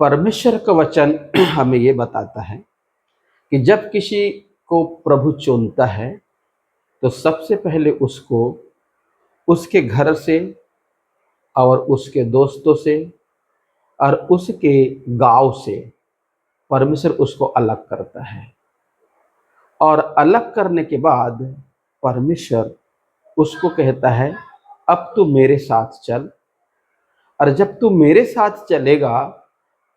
परमेश्वर का वचन हमें ये बताता है कि जब किसी को प्रभु चुनता है तो सबसे पहले उसको उसके घर से और उसके दोस्तों से और उसके गांव से परमेश्वर उसको अलग करता है। और अलग करने के बाद परमेश्वर उसको कहता है, अब तू मेरे साथ चल, और जब तू मेरे साथ चलेगा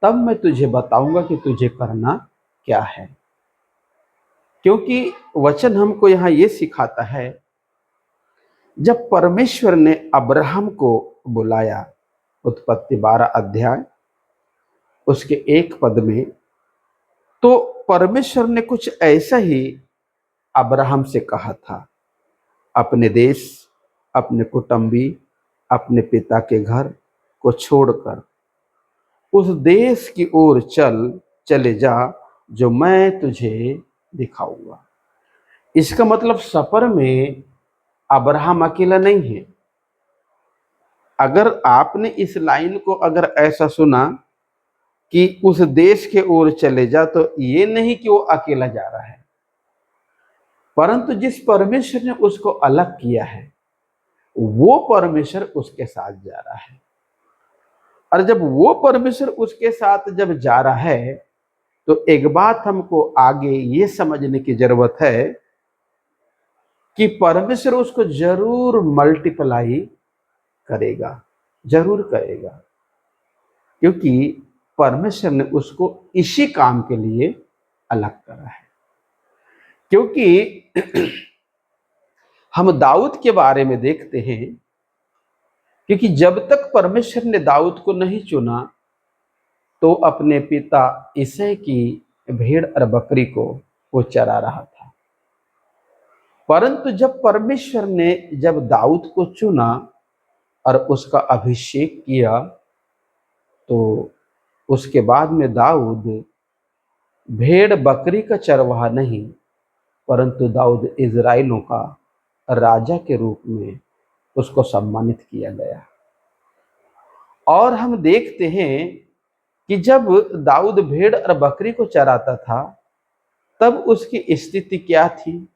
तब मैं तुझे बताऊंगा कि तुझे करना क्या है। क्योंकि वचन हमको यहाँ ये सिखाता है, जब परमेश्वर ने अब्राहम को बुलाया, उत्पत्ति 12 अध्याय उसके 1 पद में, तो परमेश्वर ने कुछ ऐसा ही अब्राहम से कहा था, अपने देश, अपने कुटुंबी, अपने पिता के घर को छोड़कर उस देश की ओर चले जा जो मैं तुझे दिखाऊंगा। इसका मतलब सफर में अब्राहम अकेला नहीं है। अगर आपने इस लाइन को अगर ऐसा सुना कि उस देश के ओर चले जा, तो ये नहीं कि वो अकेला जा रहा है, परंतु जिस परमेश्वर ने उसको अलग किया है वो परमेश्वर उसके साथ जा रहा है। और जब वो परमेश्वर उसके साथ जब जा रहा है तो एक बात हमको आगे ये समझने की जरूरत है कि परमेश्वर उसको जरूर मल्टीप्लाई करेगा, जरूर करेगा, क्योंकि परमेश्वर ने उसको इसी काम के लिए अलग करा है। क्योंकि हम दाऊद के बारे में देखते हैं, क्योंकि जब तक परमेश्वर ने दाऊद को नहीं चुना तो अपने पिता इसै की भेड़ और बकरी को वो चरा रहा था। परंतु जब परमेश्वर ने जब दाऊद को चुना और उसका अभिषेक किया, तो उसके बाद में दाऊद भेड़ बकरी का चरवाहा नहीं, परंतु दाऊद इज़राइलों का राजा के रूप में उसको सम्मानित किया गया। और हम देखते हैं कि जब दाऊद भेड़ और बकरी को चराता था तब उसकी स्थिति क्या थी,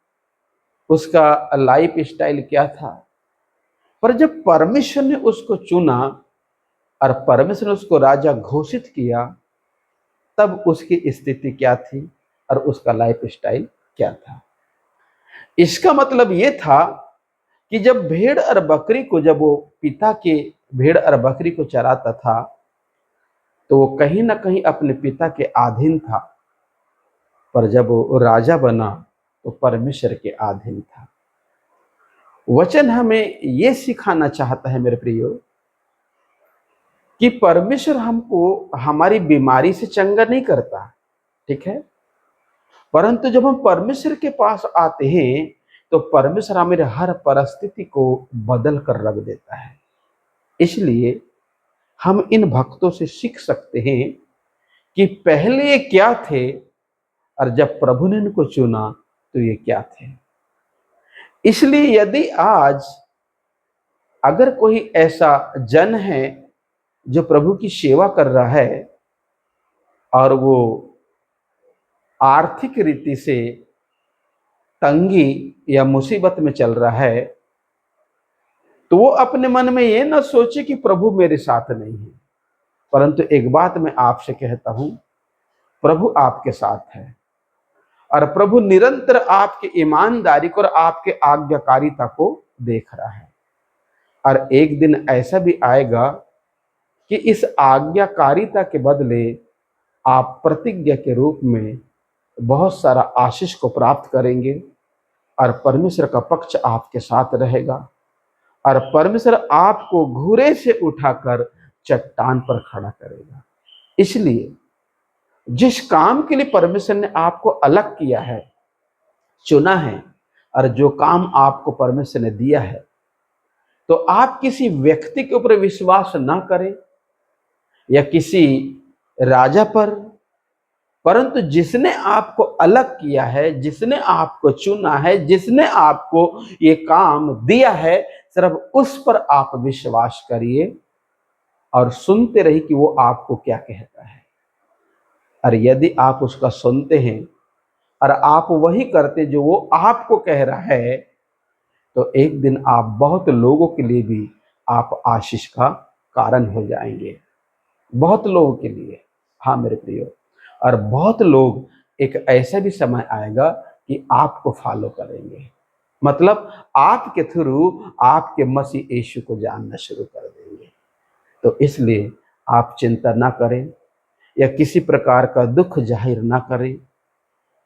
उसका लाइफ स्टाइल क्या था। पर जब परमेश्वर ने उसको चुना और परमेश्वर ने उसको राजा घोषित किया, तब उसकी स्थिति क्या थी और उसका लाइफ स्टाइल क्या था। इसका मतलब ये था कि जब भेड़ और बकरी को, जब वो पिता के भेड़ और बकरी को चराता था तो वो कहीं ना कहीं अपने पिता के अधीन था, पर जब वो राजा बना तो परमेश्वर के अधीन था। वचन हमें ये सिखाना चाहता है मेरे प्रियो कि परमेश्वर हमको हमारी बीमारी से चंगा नहीं करता, ठीक है, परंतु जब हम परमेश्वर के पास आते हैं तो परमेश्वर हमारे हर परिस्थिति को बदल कर रख देता है। इसलिए हम इन भक्तों से सीख सकते हैं कि पहले ये क्या थे और जब प्रभु ने इनको चुना तो ये क्या थे। इसलिए यदि आज अगर कोई ऐसा जन है जो प्रभु की सेवा कर रहा है और वो आर्थिक रीति से तंगी या मुसीबत में चल रहा है, तो वो अपने मन में ये ना सोचे कि प्रभु मेरे साथ नहीं है, परंतु एक बात मैं आपसे कहता हूं, प्रभु आपके साथ है और प्रभु निरंतर आपकी ईमानदारी को और आपके आज्ञाकारिता को देख रहा है। और एक दिन ऐसा भी आएगा कि इस आज्ञाकारिता के बदले आप प्रतिज्ञा के रूप में बहुत सारा आशीष को प्राप्त करेंगे और परमेश्वर का पक्ष आपके साथ रहेगा और परमेश्वर आपको घुरे से उठाकर चट्टान पर खड़ा करेगा। इसलिए जिस काम के लिए परमेश्वर ने आपको अलग किया है, चुना है, और जो काम आपको परमेश्वर ने दिया है, तो आप किसी व्यक्ति के ऊपर विश्वास ना करें या किसी राजा पर, परंतु जिसने आपको अलग किया है, जिसने आपको चुना है, जिसने आपको ये काम दिया है, सिर्फ उस पर आप विश्वास करिए और सुनते रहिए कि वो आपको क्या कहता है। और यदि आप उसका सुनते हैं और आप वही करते जो वो आपको कह रहा है, तो एक दिन आप बहुत लोगों के लिए भी आप आशीष का कारण हो जाएंगे, बहुत लोगों के लिए। हाँ मेरे प्रियो, और बहुत लोग, एक ऐसा भी समय आएगा कि आपको फॉलो करेंगे, मतलब आपके थ्रू आपके मसीह यीशु को जानना शुरू कर देंगे। तो इसलिए आप चिंता ना करें या किसी प्रकार का दुख जाहिर ना करें।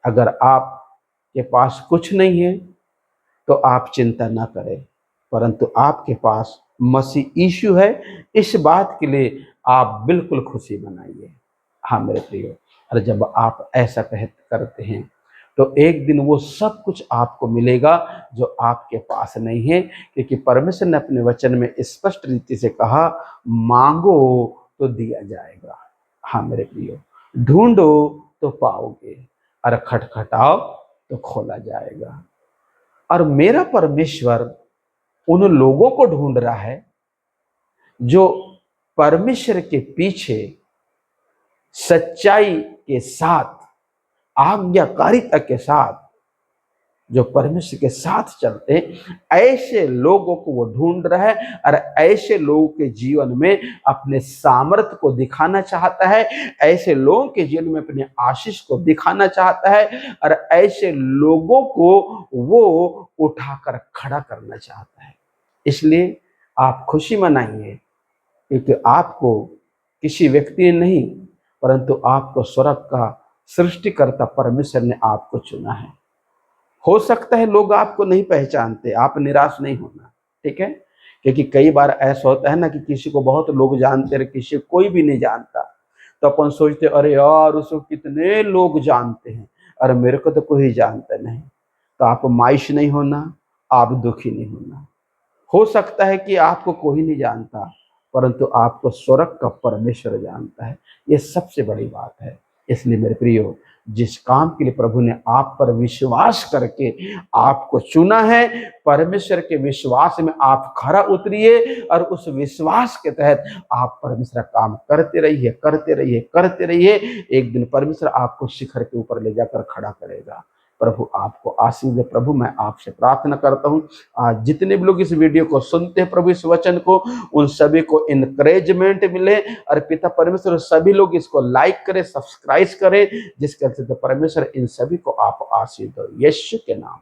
अगर आपके पास कुछ नहीं है तो आप चिंता ना करें, परंतु आपके पास मसीह यीशु है, इस बात के लिए आप बिल्कुल खुशी मनाइए। हाँ मेरे प्रियो, और जब आप ऐसा करते हैं तो एक दिन वो सब कुछ आपको मिलेगा जो आपके पास नहीं है, क्योंकि परमेश्वर ने अपने वचन में स्पष्ट रीति से कहा, मांगो तो दिया जाएगा। हाँ मेरे प्रियो, ढूंढो तो पाओगे, और खटखटाओ तो खोला जाएगा। और मेरा परमेश्वर उन लोगों को ढूंढ रहा है जो परमेश्वर के पीछे सच्चाई के साथ, आज्ञाकारिता के साथ, जो परमेश्वर के साथ चलते हैं, ऐसे लोगों को वो ढूंढ रहा है और ऐसे लोगों के जीवन में अपने सामर्थ्य को दिखाना चाहता है, ऐसे लोगों के जीवन में अपने आशीष को दिखाना चाहता है, और ऐसे लोगों को वो उठाकर खड़ा करना चाहता है। इसलिए आप खुशी मनाइए, क्योंकि आपको किसी व्यक्ति ने नहीं, परंतु आपको स्वर्ग का सृष्टिकर्ता परमेश्वर ने आपको चुना है। हो सकता है लोग आपको नहीं पहचानते, आप निराश नहीं होना, ठीक है? क्योंकि कई बार ऐसा होता है ना कि किसी को बहुत लोग जानते हैं, किसी को कोई भी नहीं जानता, तो अपन सोचते अरे यार उसको कितने लोग जानते हैं, अरे मेरे को तो कोई जानता नहीं। तो आप मायूस नहीं होना, आप दुखी नहीं होना। हो सकता है कि आपको कोई नहीं जानता, परंतु आपको स्वर्ग का परमेश्वर जानता है, ये सबसे बड़ी बात है। इसलिए मेरे प्रियो, जिस काम के लिए प्रभु ने आप पर विश्वास करके आपको चुना है, परमेश्वर के विश्वास में आप खरा उतरिए, और उस विश्वास के तहत आप परमेश्वर काम करते रहिए, करते रहिए, करते रहिए। एक दिन परमेश्वर आपको शिखर के ऊपर ले जाकर खड़ा करेगा। प्रभु आपको आशीष दे। प्रभु मैं आपसे प्रार्थना करता हूँ, आज जितने भी लोग इस वीडियो को सुनते हैं प्रभु, इस वचन को, उन सभी को इनकरेजमेंट मिले, और पिता परमेश्वर सभी लोग इसको लाइक करें, सब्सक्राइब करें, जिसके चलते परमेश्वर इन सभी को आप आशीष दो, यीशु के नाम।